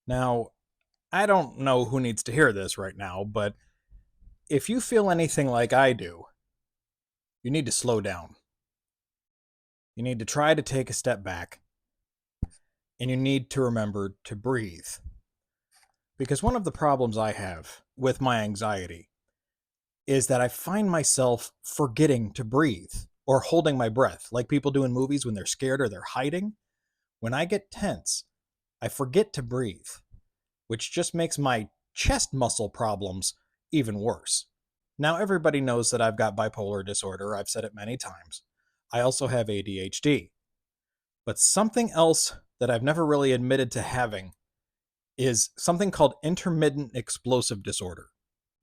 Now, I don't know who needs to hear this right now, but if you feel anything like I do, you need to slow down. You need to try to take a step back, and you need to remember to breathe. Because one of the problems I have with my anxiety is that I find myself forgetting to breathe or holding my breath, like people do in movies when they're scared or they're hiding. When I get tense, I forget to breathe, which just makes my chest muscle problems even worse. Now, everybody knows that I've got bipolar disorder. I've said it many times. I also have ADHD. But something else that I've never really admitted to having is something called intermittent explosive disorder.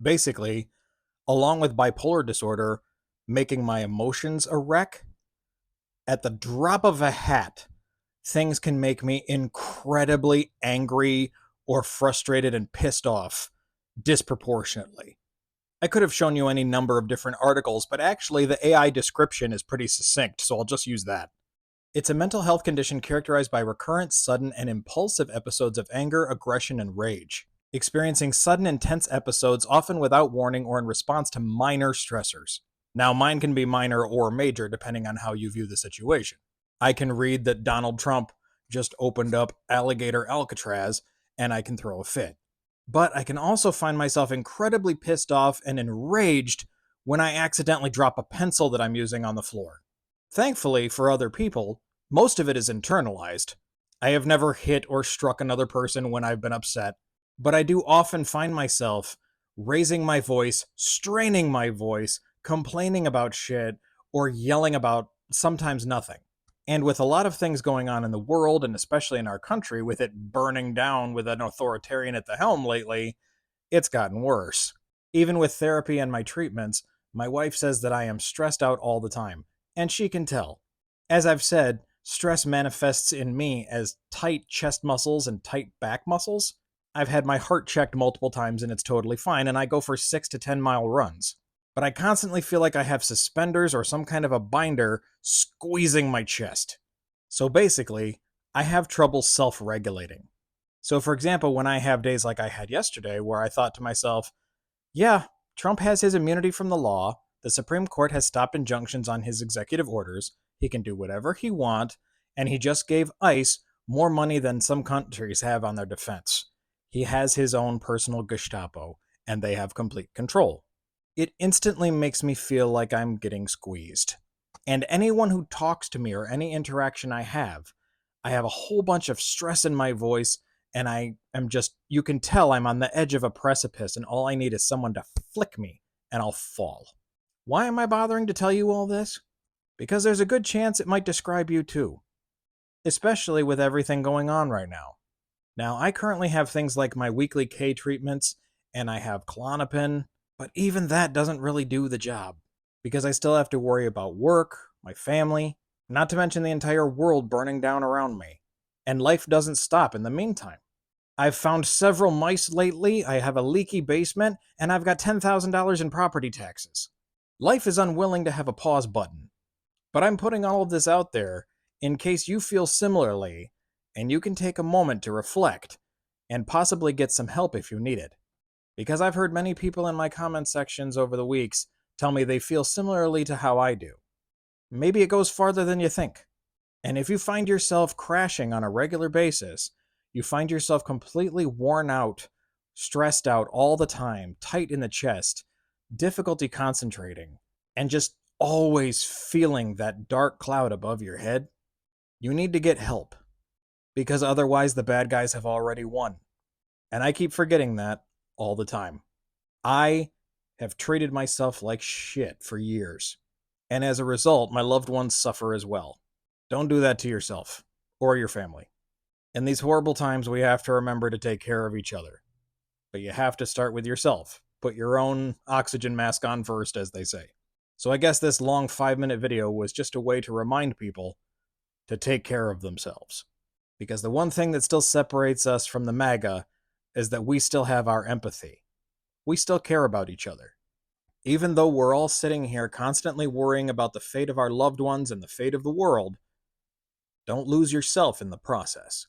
Basically, along with bipolar disorder, making my emotions a wreck, at the drop of a hat, things can make me incredibly angry or frustrated and pissed off disproportionately. I could have shown you any number of different articles, but actually the AI description is pretty succinct, so I'll just use that. It's a mental health condition characterized by recurrent, sudden, and impulsive episodes of anger, aggression, and rage. Experiencing sudden, intense episodes, often without warning or in response to minor stressors. Now, mine can be minor or major depending on how you view the situation. I can read that Donald Trump just opened up Alligator Alcatraz and I can throw a fit. But I can also find myself incredibly pissed off and enraged when I accidentally drop a pencil that I'm using on the floor. Thankfully, for other people, most of it is internalized. I have never hit or struck another person when I've been upset, but I do often find myself raising my voice, straining my voice, complaining about shit, or yelling about sometimes nothing. And with a lot of things going on in the world, and especially in our country, with it burning down with an authoritarian at the helm lately, it's gotten worse. Even with therapy and my treatments, my wife says that I am stressed out all the time, and she can tell. As I've said, stress manifests in me as tight chest muscles and tight back muscles. I've had my heart checked multiple times and it's totally fine, and I go for 6 to 10 mile runs. But I constantly feel like I have suspenders or some kind of a binder squeezing my chest. So basically, I have trouble self regulating. So, for example, when I have days like I had yesterday where I thought to myself, yeah, Trump has his immunity from the law, the Supreme Court has stopped injunctions on his executive orders, he can do whatever he wants, and he just gave ICE more money than some countries have on their defense. He has his own personal Gestapo, and they have complete control. It instantly makes me feel like I'm getting squeezed. And anyone who talks to me or any interaction I have a whole bunch of stress in my voice, and I am just, you can tell I'm on the edge of a precipice, and all I need is someone to flick me, and I'll fall. Why am I bothering to tell you all this? Because there's a good chance it might describe you too, especially with everything going on right now. Now, I currently have things like my weekly K treatments, and I have Klonopin, but even that doesn't really do the job, because I still have to worry about work, my family, not to mention the entire world burning down around me. And life doesn't stop in the meantime. I've found several mice lately, I have a leaky basement, and I've got $10,000 in property taxes. Life is unwilling to have a pause button. But I'm putting all of this out there in case you feel similarly, and you can take a moment to reflect and possibly get some help if you need it. Because I've heard many people in my comment sections over the weeks tell me they feel similarly to how I do. Maybe it goes farther than you think. And if you find yourself crashing on a regular basis, you find yourself completely worn out, stressed out all the time, tight in the chest, difficulty concentrating, and just always feeling that dark cloud above your head, you need to get help. Because otherwise, the bad guys have already won. And I keep forgetting that all the time. I have treated myself like shit for years. And as a result, my loved ones suffer as well. Don't do that to yourself or your family. In these horrible times, we have to remember to take care of each other. But you have to start with yourself. Put your own oxygen mask on first, as they say. So I guess this long 5-minute video was just a way to remind people to take care of themselves. Because the one thing that still separates us from the MAGA is that we still have our empathy. We still care about each other. Even though we're all sitting here constantly worrying about the fate of our loved ones and the fate of the world, don't lose yourself in the process.